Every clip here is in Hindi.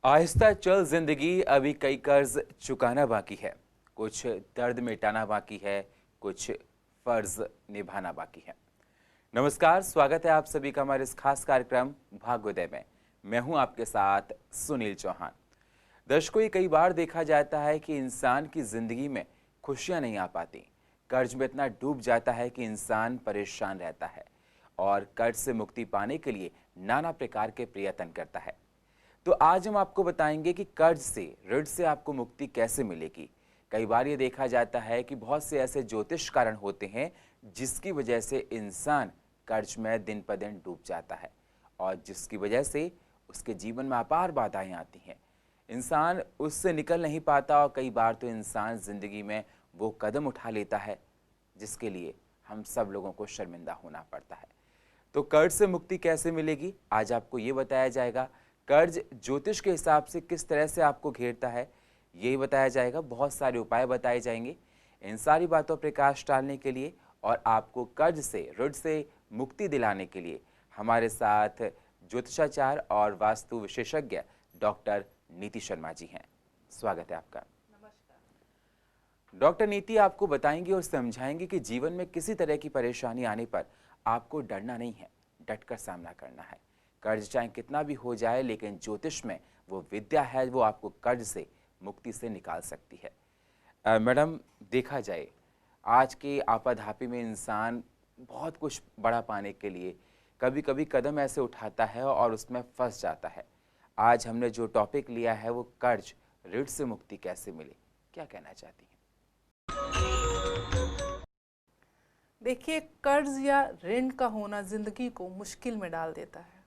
आहिस्ता चल जिंदगी, अभी कई कर्ज चुकाना बाकी है, कुछ दर्द मिटाना बाकी है, कुछ फर्ज निभाना बाकी है। नमस्कार, स्वागत है आप सभी का हमारे इस खास कार्यक्रम भाग्योदय में। मैं हूं आपके साथ सुनील चौहान। दर्शकों, ये कई बार देखा जाता है कि इंसान की जिंदगी में खुशियां नहीं आ पाती। कर्ज में इतना डूब जाता है कि इंसान परेशान रहता है और कर्ज से मुक्ति पाने के लिए नाना प्रकार के प्रयत्न करता है। तो आज हम आपको बताएंगे कि कर्ज से, ऋण से आपको मुक्ति कैसे मिलेगी। कई बार ये देखा जाता है कि बहुत से ऐसे ज्योतिष कारण होते हैं जिसकी वजह से इंसान कर्ज में दिन पर दिन डूब जाता है और जिसकी वजह से उसके जीवन में अपार बाधाएं आती हैं। इंसान उससे निकल नहीं पाता और कई बार तो इंसान जिंदगी में वो कदम उठा लेता है जिसके लिए हम सब लोगों को शर्मिंदा होना पड़ता है। तो कर्ज से मुक्ति कैसे मिलेगी, आज आपको ये बताया जाएगा। कर्ज ज्योतिष के हिसाब से किस तरह से आपको घेरता है, यही बताया जाएगा। बहुत सारे उपाय बताए जाएंगे। इन सारी बातों पर प्रकाश डालने के लिए और आपको कर्ज से, ऋण से मुक्ति दिलाने के लिए हमारे साथ ज्योतिषाचार्य और वास्तु विशेषज्ञ डॉक्टर नीति शर्मा जी हैं। स्वागत है आपका। डॉक्टर नीति आपको बताएंगे और समझाएंगे कि जीवन में किसी तरह की परेशानी आने पर आपको डरना नहीं है, डटकर सामना करना है। कर्ज चाहे कितना भी हो जाए, लेकिन ज्योतिष में वो विद्या है, वो आपको कर्ज से, मुक्ति से निकाल सकती है। मैडम, देखा जाए आज के आपाधापी में इंसान बहुत कुछ बड़ा पाने के लिए कभी कभी कदम ऐसे उठाता है और उसमें फंस जाता है। आज हमने जो टॉपिक लिया है वो कर्ज, ऋण से मुक्ति कैसे मिले, क्या कहना चाहती हैं? देखिए, कर्ज या ऋण का होना जिंदगी को मुश्किल में डाल देता है।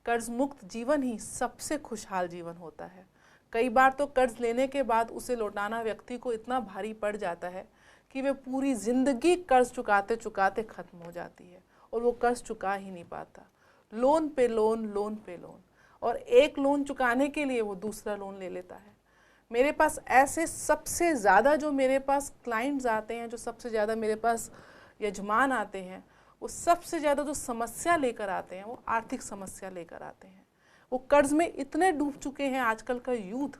कर्ज मुक्त जीवन ही सबसे खुशहाल जीवन होता है। कई बार तो कर्ज लेने के बाद उसे लौटाना व्यक्ति को इतना भारी पड़ जाता है कि वे पूरी जिंदगी कर्ज चुकाते चुकाते खत्म हो जाती है और वो कर्ज चुका ही नहीं पाता। लोन पे लोन, लोन पे लोन, और एक लोन चुकाने के लिए वो दूसरा लोन ले लेता है। मेरे पास ऐसे सबसे ज़्यादा जो मेरे पास क्लाइंट्स आते हैं, जो सबसे ज़्यादा मेरे पास यजमान आते हैं, वो सबसे ज़्यादा जो समस्या लेकर आते हैं वो आर्थिक समस्या लेकर आते हैं। वो कर्ज में इतने डूब चुके हैं आजकल का यूथ,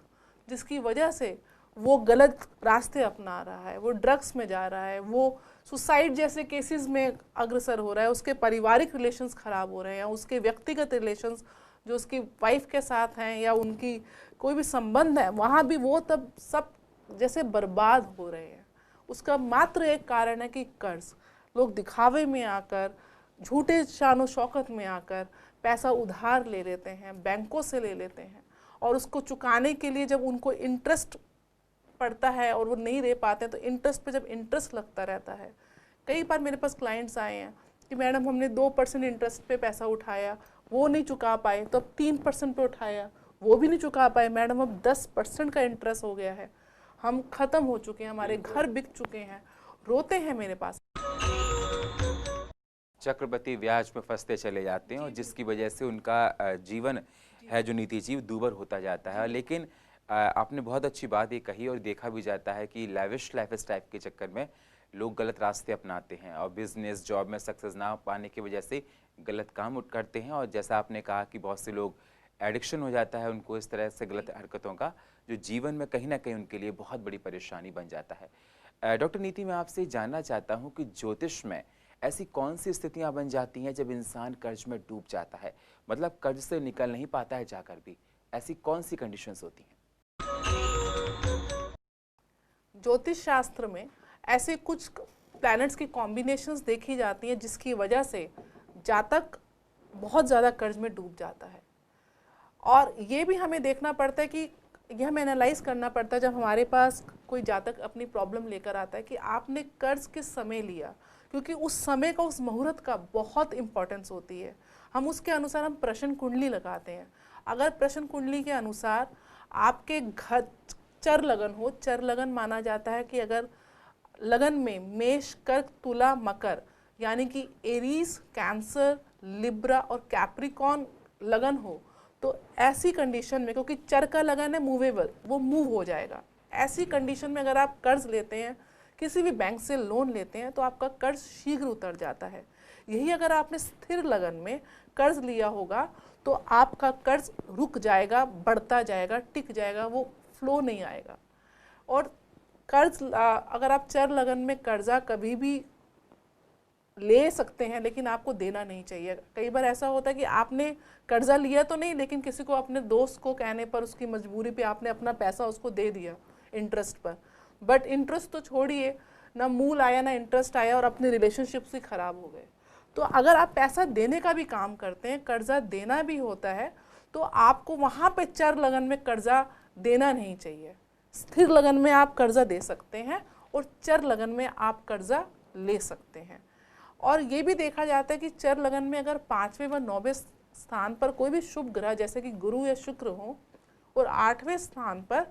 जिसकी वजह से वो गलत रास्ते अपना रहा है, वो ड्रग्स में जा रहा है, वो सुसाइड जैसे केसेस में अग्रसर हो रहा है, उसके पारिवारिक रिलेशंस ख़राब हो रहे हैं, उसके व्यक्तिगत रिलेशंस जो उसकी वाइफ के साथ हैं या उनकी कोई भी संबंध है, वहाँ भी वो तब सब जैसे बर्बाद हो रहे हैं। उसका मात्र एक कारण है कि कर्ज। लोग दिखावे में आकर, झूठे शानो शौकत में आकर पैसा उधार ले लेते हैं, बैंकों से ले लेते हैं, और उसको चुकाने के लिए जब उनको इंटरेस्ट पड़ता है और वो नहीं दे पाते हैं, तो इंटरेस्ट पे जब इंटरेस्ट लगता रहता है। कई बार मेरे पास क्लाइंट्स आए हैं कि मैडम हमने 2% इंटरेस्ट पे पैसा उठाया, वो नहीं चुका पाए, तो अब 3% पे उठाया, वो भी नहीं चुका पाए, मैडम अब 10% का इंटरेस्ट हो गया है, हम ख़त्म हो चुके हैं, हमारे घर बिक चुके हैं, रोते हैं मेरे पास। चक्रवृद्धि ब्याज में फंसते चले जाते हैं और जिसकी वजह से उनका जीवन है जो नीति जीव दूभर होता जाता है। लेकिन आपने बहुत अच्छी बात ये कही और देखा भी जाता है कि लैविश लाइफस्टाइल के चक्कर में लोग गलत रास्ते अपनाते हैं और बिजनेस, जॉब में सक्सेस ना पाने की वजह से गलत काम करते हैं। और जैसा आपने कहा कि बहुत से लोग एडिक्शन हो जाता है उनको इस तरह से गलत हरकतों का, जो जीवन में कहीं ना कहीं उनके लिए बहुत बड़ी परेशानी बन जाता है। डॉक्टर नीति, मैं आपसे जानना चाहता हूँ कि ज्योतिष में ऐसी कौन सी स्थितियां बन जाती हैं जब इंसान कर्ज में डूब जाता है, मतलब कर्ज से निकल नहीं पाता है जाकर भी, ऐसी कौन सी कंडीशंस होती हैं? ज्योतिष शास्त्र में ऐसे कुछ प्लैनेट्स की कॉम्बिनेशंस देखी जाती हैं जिसकी वजह से जातक बहुत ज़्यादा कर्ज में डूब जाता है। और ये भी हमें देखना पड़ता है कि ये हमें एनालाइज करना पड़ता है जब हमारे पास कोई जातक अपनी प्रॉब्लम लेकर आता है कि आपने कर्ज किस समय लिया, क्योंकि उस समय का, उस मुहूर्त का बहुत इंपॉर्टेंस होती है। हम उसके अनुसार हम प्रश्न कुंडली लगाते हैं। अगर प्रश्न कुंडली के अनुसार आपके घर चर लगन हो, चर लगन माना जाता है कि अगर लगन में मेष, कर्क, तुला, मकर, यानी कि एरीज, कैंसर, लिब्रा और कैप्रिकॉन लगन हो, तो ऐसी कंडीशन में, क्योंकि चर का लगन है मूवेबल, वो मूव हो जाएगा, ऐसी कंडीशन में अगर आप कर्ज लेते हैं, किसी भी बैंक से लोन लेते हैं, तो आपका कर्ज शीघ्र उतर जाता है। यही अगर आपने स्थिर लगन में कर्ज लिया होगा तो आपका कर्ज रुक जाएगा, बढ़ता जाएगा, टिक जाएगा, वो फ्लो नहीं आएगा। और कर्ज अगर आप चर लगन में कर्जा कभी भी ले सकते हैं, लेकिन आपको देना नहीं चाहिए। कई बार ऐसा होता है कि आपने कर्जा लिया तो नहीं, लेकिन किसी को, अपने दोस्त को कहने पर, उसकी मजबूरी पे आपने अपना पैसा उसको दे दिया इंटरेस्ट पर, बट इंटरेस्ट तो छोड़िए, ना मूल आया ना इंटरेस्ट आया, और अपने रिलेशनशिप्स ही खराब हो गए। तो अगर आप पैसा देने का भी काम करते हैं, कर्जा देना भी होता है, तो आपको वहाँ पे चर लगन में कर्जा देना नहीं चाहिए। स्थिर लगन में आप कर्जा दे सकते हैं और चर लगन में आप कर्जा ले सकते हैं। और ये भी देखा जाता है कि चर लगन में अगर 5वें व 9वें स्थान पर कोई भी शुभ ग्रह जैसे कि गुरु या शुक्र हो और 8वें स्थान पर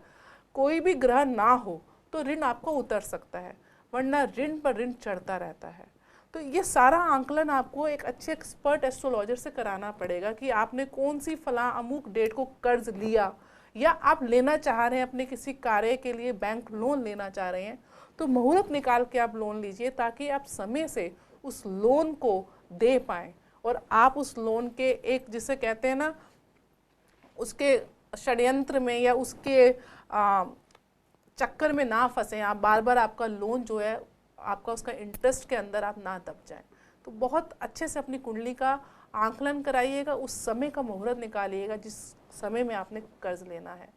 कोई भी ग्रह ना हो, तो ऋण आपको उतर सकता है, वरना ऋण पर ऋण चढ़ता रहता है। तो ये सारा आंकलन आपको एक अच्छे एक्सपर्ट एस्ट्रोलॉजर से कराना पड़ेगा कि आपने कौन सी फला अमुक डेट को कर्ज लिया, या आप लेना चाह रहे हैं अपने किसी कार्य के लिए, बैंक लोन लेना चाह रहे हैं, तो मुहूर्त निकाल के आप लोन लीजिए, ताकि आप समय से उस लोन को दे पाएं और आप उस लोन के एक, जिसे कहते हैं ना, उसके षड्यंत्र में या उसके चक्कर में ना फंसें। आप बार बार आपका लोन जो है, आपका उसका इंटरेस्ट के अंदर आप ना दब जाएं। तो बहुत अच्छे से अपनी कुंडली का आंकलन कराइएगा, उस समय का मुहूर्त निकालिएगा जिस समय में आपने कर्ज लेना है।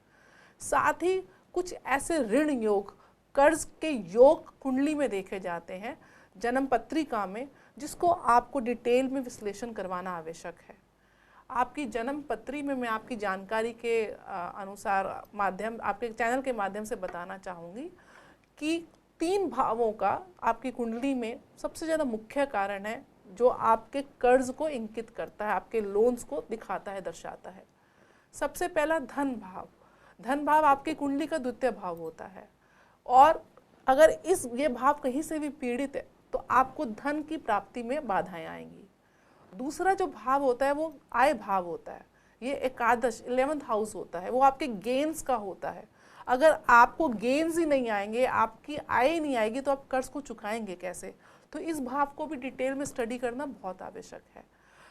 साथ ही कुछ ऐसे ऋण योग, कर्ज के योग कुंडली में देखे जाते हैं जन्म पत्रिका में, जिसको आपको डिटेल में विश्लेषण करवाना आवश्यक है। आपकी जन्म पत्री में मैं आपकी जानकारी के अनुसार आपके चैनल के माध्यम से बताना चाहूँगी कि 3 भावों का आपकी कुंडली में सबसे ज़्यादा मुख्य कारण है जो आपके कर्ज को इंगित करता है, आपके लोन्स को दिखाता है, दर्शाता है। सबसे पहला धन भाव। धन भाव आपकी कुंडली का द्वितीय भाव होता है, और अगर ये भाव कहीं से भी पीड़ित है तो आपको धन की प्राप्ति में बाधाएं आएंगी। दूसरा जो भाव होता है वो आय भाव होता है, ये एकादश 11th हाउस होता है, वो आपके गेन्स का होता है। अगर आपको गेन्स ही नहीं आएंगे, आपकी आय ही नहीं आएगी, तो आप कर्ज को चुकाएंगे कैसे? तो इस भाव को भी डिटेल में स्टडी करना बहुत आवश्यक है।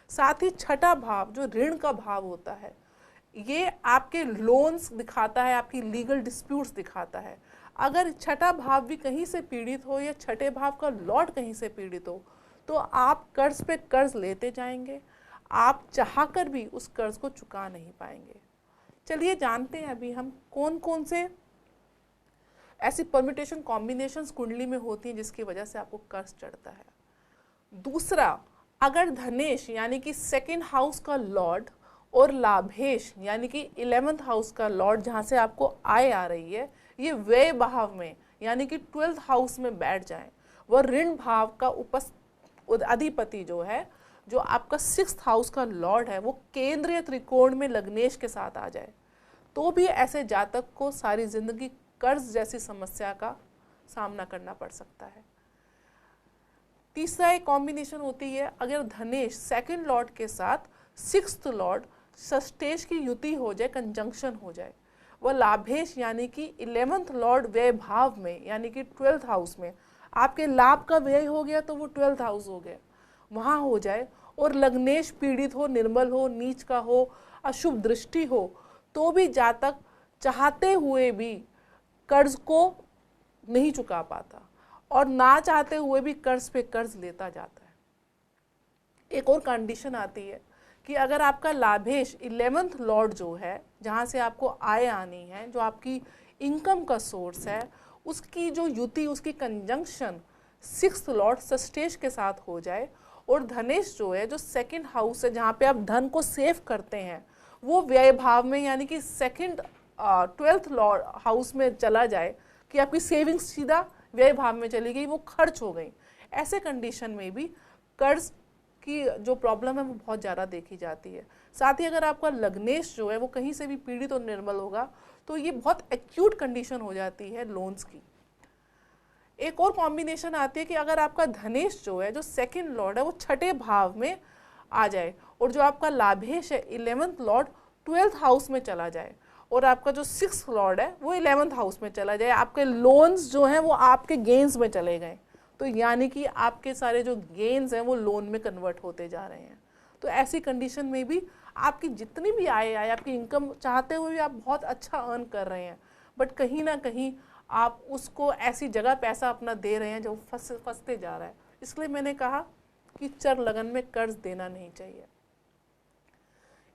साथ ही छठा भाव जो ऋण का भाव होता है, ये आपके लोन्स दिखाता है, आपकी लीगल डिस्प्यूट्स दिखाता है। अगर छठा भाव भी कहीं से पीड़ित हो या छठे भाव का लॉर्ड कहीं से पीड़ित हो, तो आप कर्ज पे कर्ज लेते जाएंगे, आप चाहकर भी उस कर्ज को चुका नहीं पाएंगे। चलिए जानते हैं अभी हम कौन कौन से ऐसी परम्यूटेशन कॉम्बिनेशंस कुंडली में होती हैं जिसकी वजह से आपको कर्ज चढ़ता है। दूसरा, अगर धनेश यानी कि 2nd हाउस का लॉर्ड और लाभेश यानी कि 11th हाउस का लॉर्ड, जहाँ से आपको आय आ रही है, ये व्यय भाव में यानी कि 12th हाउस में बैठ जाए, वह ऋण भाव का अधिपति जो है, जो आपका 6th हाउस का लॉर्ड है, वो केंद्रीय त्रिकोण में लग्नेश के साथ आ जाए, तो भी ऐसे जातक को सारी जिंदगी कर्ज जैसी समस्या का सामना करना पड़ सकता है। तीसरा एक कॉम्बिनेशन होती है, अगर धनेश 2nd लॉर्ड के साथ 6th लॉर्ड षष्ठेश की युति हो जाए, कंजंक्शन हो जाए, वह लाभेश यानी कि 11th लॉर्ड व्यय भाव में यानी कि 12th हाउस में, आपके लाभ का व्यय हो गया तो वो 12th हाउस हो गया, वहाँ हो जाए, और लग्नेश पीड़ित हो, निर्बल हो, नीच का हो, अशुभ दृष्टि हो, तो भी जातक चाहते हुए भी कर्ज को नहीं चुका पाता और ना चाहते हुए भी कर्ज पे कर्ज लेता जाता है। एक और कंडीशन आती है कि अगर आपका लाभेश 11th लॉर्ड जो है, जहाँ से आपको आय आनी है, जो आपकी इनकम का सोर्स है, उसकी जो युति, उसकी कंजंक्शन 6th लॉर्ड षष्ठेश के साथ हो जाए, और धनेश जो है, जो 2nd हाउस है, जहाँ पे आप धन को सेव करते हैं, वो व्यय भाव में यानी कि 12th लॉर्ड हाउस में चला जाए, कि आपकी सेविंग्स सीधा व्यय भाव में चली गई, वो खर्च हो गई। ऐसे कंडीशन में भी कर्ज की जो प्रॉब्लम है वो बहुत ज़्यादा देखी जाती है। साथ ही अगर आपका लग्नेश जो है वो कहीं से भी पीड़ित और निर्बल होगा, तो ये बहुत एक्यूट कंडीशन हो जाती है लोन्स की। एक और कॉम्बिनेशन आती है कि अगर आपका धनेश जो है, जो 2nd लॉर्ड है, वो छठे भाव में आ जाए, और जो आपका लाभेश है 11th लॉर्ड 12th हाउस में चला जाए, और आपका जो 6th लॉर्ड है वो 11th हाउस में चला जाए, आपके लोन्स जो हैं वो आपके गेन्स में चले गए, तो यानी कि आपके सारे जो गेन्स हैं वो लोन में कन्वर्ट होते जा रहे हैं। तो ऐसी कंडीशन में भी आपकी जितनी भी आय आए, आपकी इनकम चाहते हुए भी आप बहुत अच्छा अर्न कर रहे हैं, बट कहीं ना कहीं आप उसको ऐसी जगह पैसा अपना दे रहे हैं जो फंसते जा रहा है। इसलिए मैंने कहा कि चर लगन में कर्ज देना नहीं चाहिए।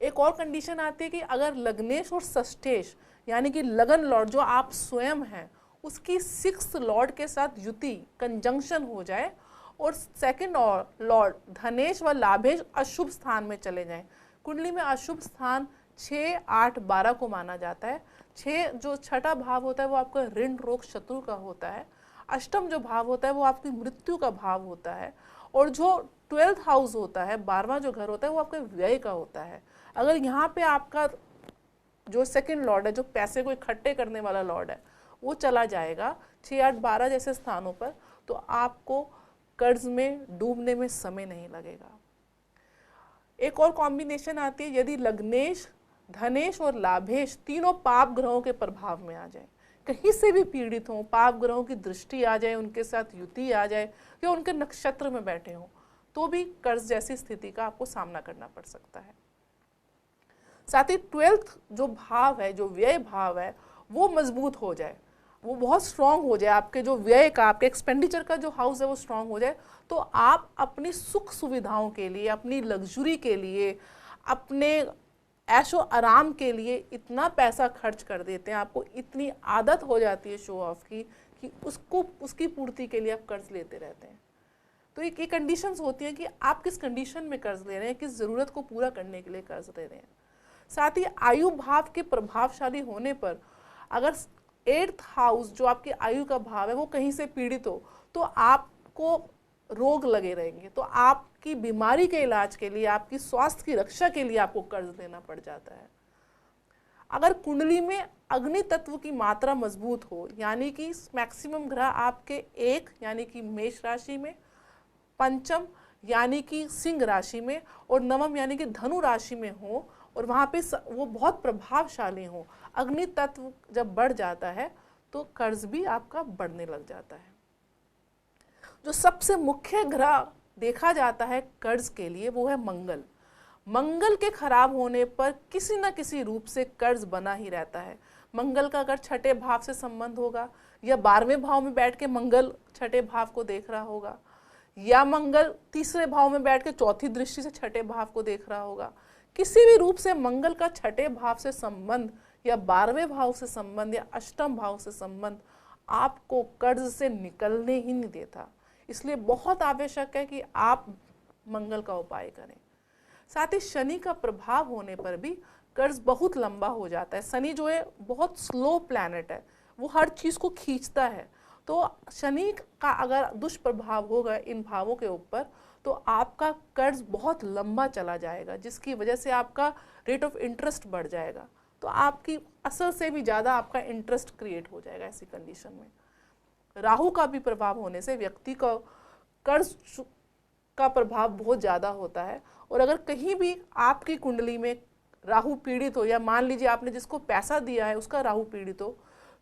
एक और कंडीशन आती है कि अगर लग्नेश और षष्ठेश यानी कि लगन लॉर्ड जो आप स्वयं हैं उसकी 6th लॉर्ड के साथ युति कंजंक्शन हो जाए और सेकंड लॉर्ड धनेश व लाभेश अशुभ स्थान में चले जाएं। कुंडली में अशुभ स्थान 6, 8, 12 को माना जाता है। 6 जो छठा भाव होता है वो आपका ऋण रोग शत्रु का होता है। अष्टम जो भाव होता है वो आपकी मृत्यु का भाव होता है। और जो 12th हाउस होता है, 12वां जो घर होता है वो आपके व्यय का होता है। अगर यहाँ पे आपका जो सेकंड लॉर्ड है, जो पैसे को इकट्ठे करने वाला लॉर्ड है, वो चला जाएगा 6, 8, 12 जैसे स्थानों पर, तो आपको कर्ज में डूबने में समय नहीं लगेगा। एक और कॉम्बिनेशन आती है, यदि लग्नेश, धनेश और लाभेश तीनों पाप ग्रहों के प्रभाव में आ जाए, कहीं से भी पीड़ित हों, पाप ग्रहों की दृष्टि आ जाए, उनके साथ युति आ जाए या उनके नक्षत्र में बैठे हों, तो भी कर्ज जैसी स्थिति का आपको सामना करना पड़ सकता है। साथ ही 12th जो भाव है, जो व्यय भाव है, वो मजबूत हो जाए, वो बहुत स्ट्रांग हो जाए, आपके जो व्यय का, आपके एक्सपेंडिचर का जो हाउस है वो स्ट्रांग हो जाए, तो आप अपनी सुख सुविधाओं के लिए, अपनी लग्जरी के लिए, अपने ऐशो आराम के लिए इतना पैसा खर्च कर देते हैं, आपको इतनी आदत हो जाती है शो ऑफ की कि उसकी पूर्ति के लिए आप कर्ज लेते रहते हैं। तो ये कंडीशंस होती हैं कि आप किस कंडीशन में कर्ज ले रहे हैं, किस ज़रूरत को पूरा करने के लिए कर्ज ले रहे हैं। साथ ही आयु भाव के प्रभावशाली होने पर अगर 8th हाउस जो आपकी आयु का भाव है वो कहीं से पीड़ित हो तो आपको रोग लगे रहेंगे, तो आपकी बीमारी के इलाज के लिए, आपकी स्वास्थ्य की रक्षा के लिए आपको कर्ज लेना पड़ जाता है। अगर कुंडली में अग्नि तत्व की मात्रा मजबूत हो, यानी कि मैक्सिमम ग्रह आपके 1 यानी कि मेष राशि में, पंचम यानी कि सिंह राशि में और नवम यानी कि धनु राशि में हो और वहाँ पे वो बहुत प्रभावशाली हो, अग्नि तत्व जब बढ़ जाता है तो कर्ज भी आपका बढ़ने लग जाता है। जो सबसे मुख्य ग्रह देखा जाता है कर्ज के लिए वो है मंगल। मंगल के खराब होने पर किसी न किसी रूप से कर्ज बना ही रहता है। मंगल का अगर छठे भाव से संबंध होगा या 12वें भाव में बैठ के मंगल छठे भाव को देख रहा होगा, या मंगल तीसरे भाव में बैठ के चौथी दृष्टि से छठे भाव को देख रहा होगा, किसी भी रूप से मंगल का छठे भाव से संबंध या 12वें भाव से संबंध या अष्टम भाव से संबंध आपको कर्ज से निकलने ही नहीं देता। इसलिए बहुत आवश्यक है कि आप मंगल का उपाय करें। साथ ही शनि का प्रभाव होने पर भी कर्ज बहुत लंबा हो जाता है। शनि जो है बहुत स्लो प्लैनेट है, वो हर चीज़ को खींचता है, तो शनि का अगर दुष्प्रभाव होगा इन भावों के ऊपर तो आपका कर्ज बहुत लंबा चला जाएगा, जिसकी वजह से आपका रेट ऑफ इंटरेस्ट बढ़ जाएगा, तो आपकी असल से भी ज़्यादा आपका इंटरेस्ट क्रिएट हो जाएगा। ऐसी कंडीशन में राहु का भी प्रभाव होने से व्यक्ति का कर्ज का प्रभाव बहुत ज़्यादा होता है। और अगर कहीं भी आपकी कुंडली में राहु पीड़ित हो, या मान लीजिए आपने जिसको पैसा दिया है उसका राहु पीड़ित हो,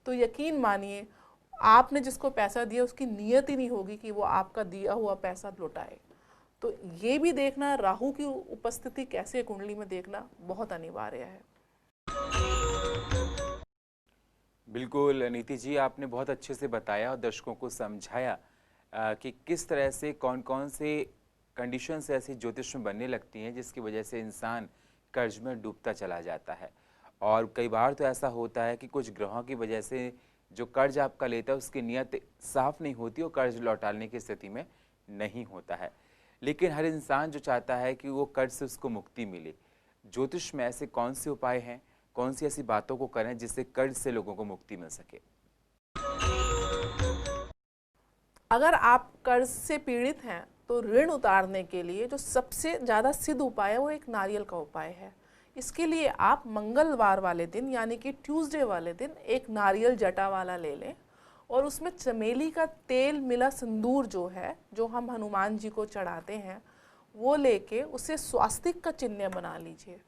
तो यकीन मानिए आपने जिसको पैसा दिया उसकी नीयत ही नहीं होगी कि वो आपका दिया हुआ पैसा लौटाए। तो ये भी देखना, राहु की उपस्थिति कैसे कुंडली में देखना बहुत अनिवार्य है। बिल्कुल नीति जी, आपने बहुत अच्छे से बताया और दर्शकों को समझाया कि किस तरह से कौन कौन से कंडीशंस ऐसी ज्योतिष में बनने लगती हैं जिसकी वजह से इंसान कर्ज में डूबता चला जाता है। और कई बार तो ऐसा होता है कि कुछ ग्रहों की वजह से जो कर्ज आपका लेता है उसकी नीयत साफ नहीं होती और कर्ज लौटाने की स्थिति में नहीं होता है। लेकिन हर इंसान जो चाहता है कि वो कर्ज से उसको मुक्ति मिले, ज्योतिष में ऐसे कौन से उपाय हैं, कौन सी ऐसी बातों को करें जिससे कर्ज से लोगों को मुक्ति मिल सके? अगर आप कर्ज से पीड़ित हैं तो ऋण उतारने के लिए जो सबसे ज़्यादा सिद्ध उपाय है वो एक नारियल का उपाय है। इसके लिए आप मंगलवार वाले दिन यानी कि ट्यूसडे वाले दिन एक नारियल जटा वाला ले लें और उसमें चमेली का तेल मिला सिंदूर जो है, जो हम हनुमान जी को चढ़ाते हैं, वो लेके उसे स्वास्तिक का चिन्ह बना लीजिए।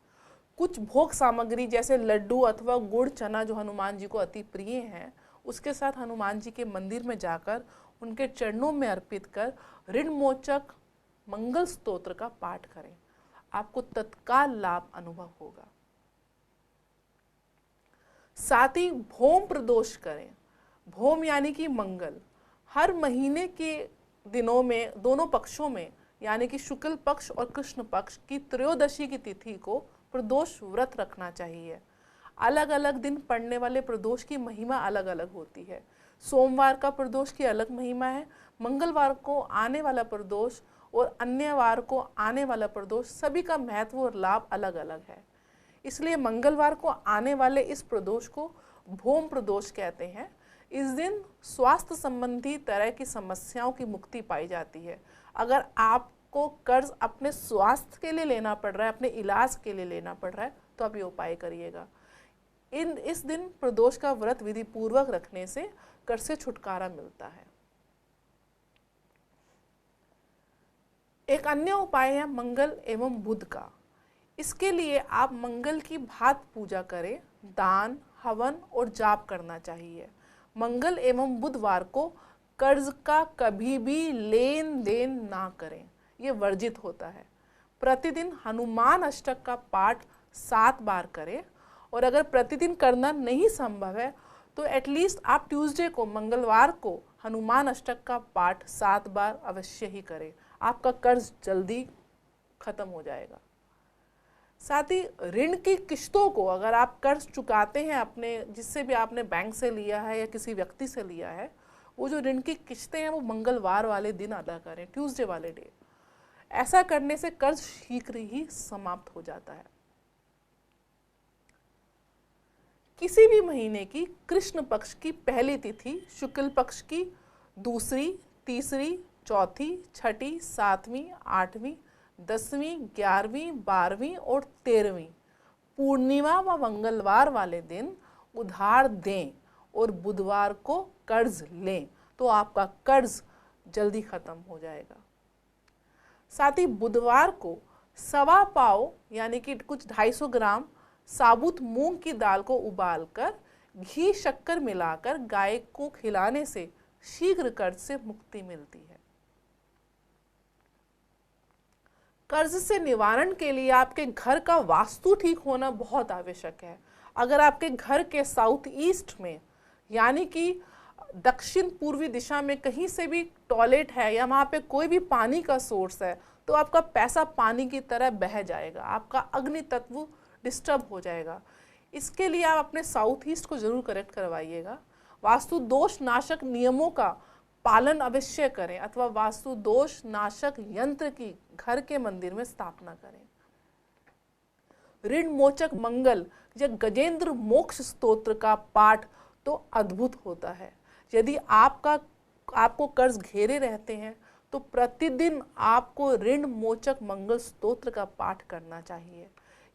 कुछ भोग सामग्री जैसे लड्डू अथवा गुड़ चना जो हनुमान जी को अति प्रिय हैं, उसके साथ हनुमान जी के मंदिर में जाकर उनके चरणों में अर्पित कर ऋण मोचक मंगल स्तोत्र का पाठ करें। आपको तत्काल लाभ अनुभव होगा। साथ ही भौम प्रदोष करें। भौम यानी कि मंगल। हर महीने के दिनों में दोनों पक्षों में यानी कि शुक्ल पक्ष और कृष्ण पक्ष की त्रयोदशी की तिथि को प्रदोष व्रत रखना चाहिए। अलग अलग दिन पड़ने वाले प्रदोष की महिमा अलग अलग होती है। सोमवार का प्रदोष की अलग महिमा है, मंगलवार को आने वाला प्रदोष और अन्य वार को आने वाला प्रदोष, सभी का महत्व और लाभ अलग अलग है। इसलिए मंगलवार को आने वाले इस प्रदोष को भौम प्रदोष कहते हैं। इस दिन स्वास्थ्य संबंधी तरह की समस्याओं की मुक्ति पाई जाती है। अगर आपको कर्ज अपने स्वास्थ्य के लिए लेना पड़ रहा है, अपने इलाज के लिए लेना पड़ रहा है, तो आप ये उपाय करिएगा। इस दिन प्रदोष का व्रत विधि पूर्वक रखने से कर्ज से छुटकारा मिलता है। एक अन्य उपाय है मंगल एवं बुध का। इसके लिए आप मंगल की भात पूजा करें, दान, हवन और जाप करना चाहिए। मंगल एवं बुधवार को कर्ज का कभी भी लेन देन ना करें, ये वर्जित होता है। प्रतिदिन हनुमान अष्टक का पाठ 7 बार करें, और अगर प्रतिदिन करना नहीं संभव है तो एटलीस्ट आप ट्यूसडे को, मंगलवार को हनुमान अष्टक का पाठ 7 बार अवश्य ही करें। आपका कर्ज जल्दी खत्म हो जाएगा। साथ ही ऋण की किस्तों को, अगर आप कर्ज चुकाते हैं अपने, जिससे भी आपने बैंक से लिया है या किसी व्यक्ति से लिया है, वो जो ऋण की किस्तें हैं वो मंगलवार वाले दिन अदा करें, ट्यूसडे वाले डे। ऐसा करने से कर्ज शीघ्र ही समाप्त हो जाता है। किसी भी महीने की कृष्ण पक्ष की पहली तिथि, शुक्ल पक्ष की दूसरी, तीसरी, चौथी, छठी, 7वीं, 8वीं, 10वीं, 11वीं, 12वीं और 13वीं पूर्णिमा व मंगलवार वाले दिन उधार दें और बुधवार को कर्ज लें, तो आपका कर्ज जल्दी खत्म हो जाएगा। साथ ही बुधवार को 1.25 पाव यानी कि कुछ 250 ग्राम साबुत मूंग की दाल को उबालकर घी शक्कर मिलाकर गाय को खिलाने से शीघ्र कर्ज से मुक्ति मिलती है। कर्ज से निवारण के लिए आपके घर का वास्तु ठीक होना बहुत आवश्यक है। अगर आपके घर के साउथ ईस्ट में यानी कि दक्षिण पूर्वी दिशा में कहीं से भी टॉयलेट है या वहाँ पे कोई भी पानी का सोर्स है, तो आपका पैसा पानी की तरह बह जाएगा, आपका अग्नि तत्व डिस्टर्ब हो जाएगा। इसके लिए आप अपने साउथ ईस्ट को जरूर करेक्ट करवाइएगा। वास्तु दोष नाशक नियमों का पालन अवश्य करें अथवा वास्तु दोष नाशक यंत्र की घर के मंदिर में स्थापना करें। ऋण मोचक मंगल या गजेंद्र मोक्ष स्तोत्र का पाठ तो अद्भुत होता है। यदि आपको कर्ज घेरे रहते हैं तो प्रतिदिन आपको ऋण मोचक मंगल स्तोत्र का पाठ करना चाहिए।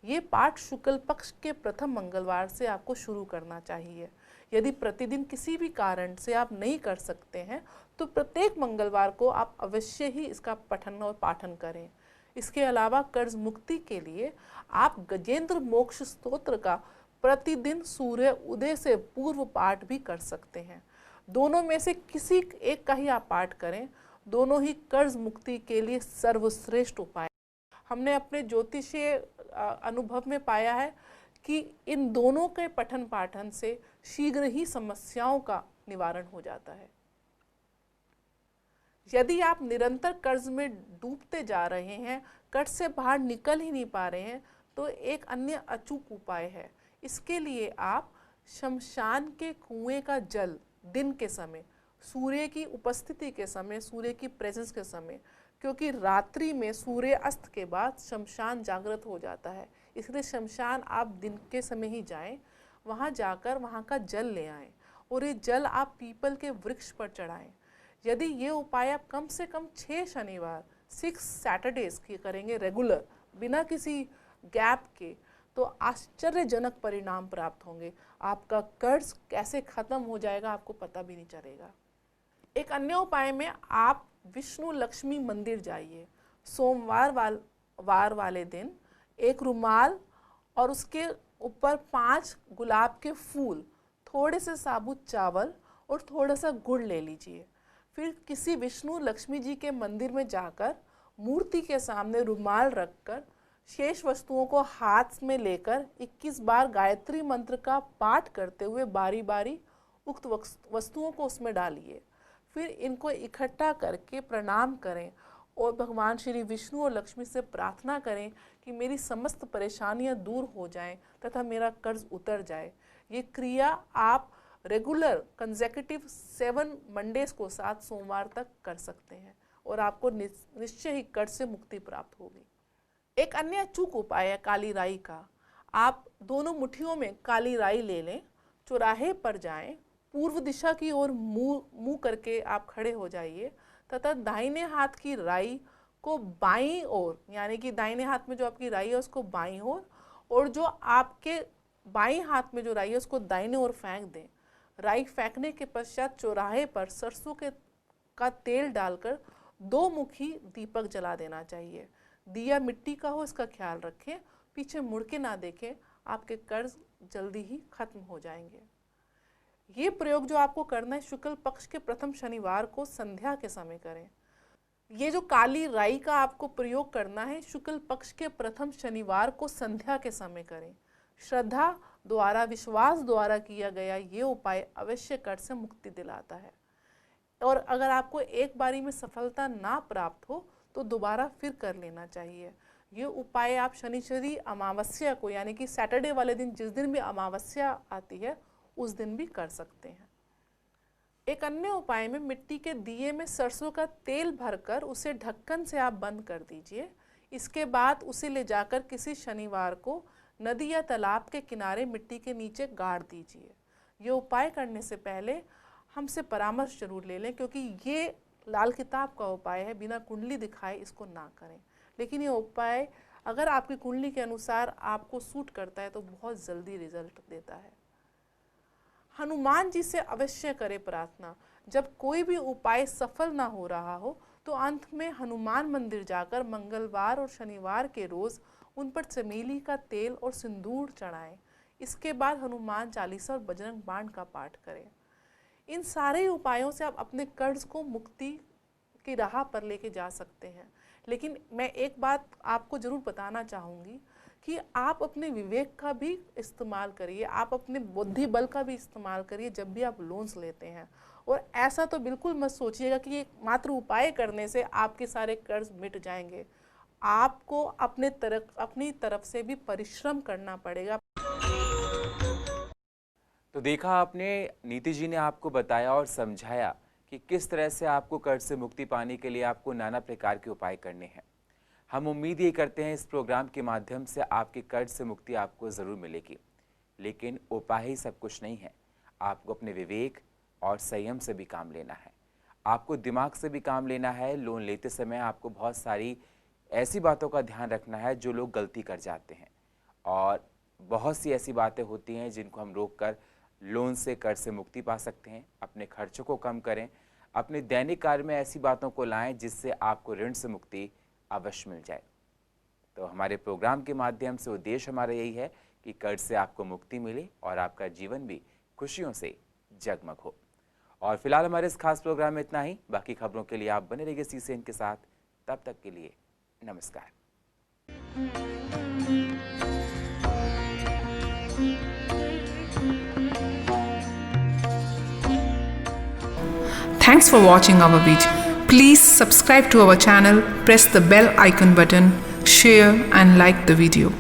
ये पाठ शुक्ल पक्ष के प्रथम मंगलवार से आपको शुरू करना चाहिए। यदि प्रतिदिन किसी भी कारण से आप नहीं कर सकते हैं तो प्रत्येक मंगलवार को आप अवश्य ही इसका पठन और पाठन करें। इसके अलावा कर्ज मुक्ति के लिए आप गजेंद्र मोक्ष स्तोत्र का प्रतिदिन सूर्य उदय से पूर्व पाठ भी कर सकते हैं। दोनों में से किसी एक का ही आप पाठ करें, दोनों ही कर्ज मुक्ति के लिए सर्वश्रेष्ठ उपाय। हमने अपने ज्योतिषीय अनुभव में पाया है कि इन दोनों के पठन पाठन से शीघ्र ही समस्याओं का निवारण हो जाता है। यदि आप निरंतर कर्ज में डूबते जा रहे हैं, कर्ज से बाहर निकल ही नहीं पा रहे हैं, तो एक अन्य अचूक उपाय है। इसके लिए आप शमशान के कुएं का जल दिन के समय, सूर्य की उपस्थिति के समय, सूर्य की प्रेजेंस के समय, क्योंकि रात्रि में सूर्य अस्त के बाद शमशान जागृत हो जाता है, इसलिए शमशान आप दिन के समय ही जाएं, वहाँ जाकर वहाँ का जल ले आएं और ये जल आप पीपल के वृक्ष पर चढ़ाएं। यदि ये उपाय आप कम से कम 6 शनिवार 6 सैटरडेज की करेंगे रेगुलर, बिना किसी गैप के, तो आश्चर्यजनक परिणाम प्राप्त होंगे। आपका कर्ज कैसे खत्म हो जाएगा आपको पता भी नहीं चलेगा। एक अन्य उपाय में आप विष्णु लक्ष्मी मंदिर जाइए। सोमवार वाले दिन एक रुमाल और उसके ऊपर 5 गुलाब के फूल, थोड़े से साबुत चावल और थोड़ा सा गुड़ ले लीजिए। फिर किसी विष्णु लक्ष्मी जी के मंदिर में जाकर मूर्ति के सामने रुमाल रखकर शेष वस्तुओं को हाथ में लेकर 21 बार गायत्री मंत्र का पाठ करते हुए बारी बारी उक्त वस्तुओं को उसमें डालिए। फिर इनको इकट्ठा करके प्रणाम करें और भगवान श्री विष्णु और लक्ष्मी से प्रार्थना करें कि मेरी समस्त परेशानियां दूर हो जाएं तथा मेरा कर्ज उतर जाए। ये क्रिया आप रेगुलर कंसेक्यूटिव 7 मंडेज को 7 सोमवार तक कर सकते हैं और आपको निश्चय ही कर्ज से मुक्ति प्राप्त होगी। एक अन्य अचूक उपाय है काली राई का। आप दोनों मुट्ठियों में काली राई ले लें, चौराहे पर जाएं, पूर्व दिशा की ओर मुंह करके आप खड़े हो जाइए तथा दाहिने हाथ की राई को बाईं ओर, यानी कि दाहिने हाथ में जो आपकी राई है उसको बाईं ओर, और जो आपके बाईं हाथ में जो राई है उसको दाहिने ओर फेंक दें। राई फेंकने के पश्चात चौराहे पर सरसों का तेल डालकर 2 मुखी दीपक जला देना चाहिए। दिया मिट्टी का हो, इसका ख्याल रखें, पीछे मुड़ के ना देखें, आपके कर्ज जल्दी ही खत्म हो जाएंगे। ये प्रयोग जो आपको करना है शुक्ल पक्ष के प्रथम शनिवार को संध्या के समय करें। ये जो काली राई का आपको प्रयोग करना है शुक्ल पक्ष के प्रथम शनिवार को संध्या के समय करें। श्रद्धा द्वारा, विश्वास द्वारा किया गया ये उपाय अवश्य कर्ज से मुक्ति दिलाता है। और अगर आपको एक बारी में सफलता ना प्राप्त हो तो दोबारा फिर कर लेना चाहिए। ये उपाय आप शनिश्चरी अमावस्या को, यानी कि सैटरडे वाले दिन, जिस दिन भी अमावस्या आती है उस दिन भी कर सकते हैं। एक अन्य उपाय में मिट्टी के दिए में सरसों का तेल भरकर उसे ढक्कन से आप बंद कर दीजिए। इसके बाद उसे ले जाकर किसी शनिवार को नदी या तालाब के किनारे मिट्टी के नीचे गाड़ दीजिए। ये उपाय करने से पहले हमसे परामर्श जरूर ले लें, क्योंकि ये लाल किताब का उपाय है, बिना कुंडली दिखाए इसको ना करें। लेकिन ये उपाय अगर आपकी कुंडली के अनुसार आपको सूट करता है तो बहुत जल्दी रिजल्ट देता है। हनुमान जी से अवश्य करें प्रार्थना। जब कोई भी उपाय सफल ना हो रहा हो तो अंत में हनुमान मंदिर जाकर मंगलवार और शनिवार के रोज उन पर चमेली का तेल और सिंदूर चढ़ाएं। इसके बाद हनुमान चालीसा और बजरंग बाण का पाठ करें। इन सारे उपायों से आप अपने कर्ज को मुक्ति की राह पर लेके जा सकते हैं। लेकिन मैं एक बात आपको जरूर बताना चाहूँगी कि आप अपने विवेक का भी इस्तेमाल करिए, आप अपने बुद्धि बल का भी इस्तेमाल करिए जब भी आप लोन्स लेते हैं। और ऐसा तो बिल्कुल मत सोचिएगा कि ये मात्र उपाय करने से आपके सारे कर्ज मिट जाएंगे। आपको अपनी तरफ से भी परिश्रम करना पड़ेगा। तो देखा आपने, नीति जी ने आपको बताया और समझाया कि किस तरह से आपको कर्ज से मुक्ति पाने के लिए आपको नाना प्रकार के उपाय करने हैं। हम उम्मीद ये करते हैं इस प्रोग्राम के माध्यम से आपके कर्ज से मुक्ति आपको ज़रूर मिलेगी। लेकिन उपाय ही सब कुछ नहीं है, आपको अपने विवेक और संयम से भी काम लेना है, आपको दिमाग से भी काम लेना है। लोन लेते समय आपको बहुत सारी ऐसी बातों का ध्यान रखना है जो लोग गलती कर जाते हैं, और बहुत सी ऐसी बातें होती हैं जिनको हम रोक कर लोन से कर्ज से मुक्ति पा सकते हैं। अपने खर्चों को कम करें, अपने दैनिक कार्य में ऐसी बातों को लाएं जिससे आपको ऋण से मुक्ति अवश्य मिल जाए। तो हमारे प्रोग्राम के माध्यम से उद्देश्य हमारा यही है कि कर्ज से आपको मुक्ति मिले और आपका जीवन भी खुशियों से जगमग हो। और फिलहाल हमारे इस खास प्रोग्राम में इतना ही। बाकी खबरों के लिए आप बने रहिए CCN के साथ। तब तक के लिए नमस्कार। Thanks for watching our video. Please subscribe to our channel, press the bell icon button, share and like the video.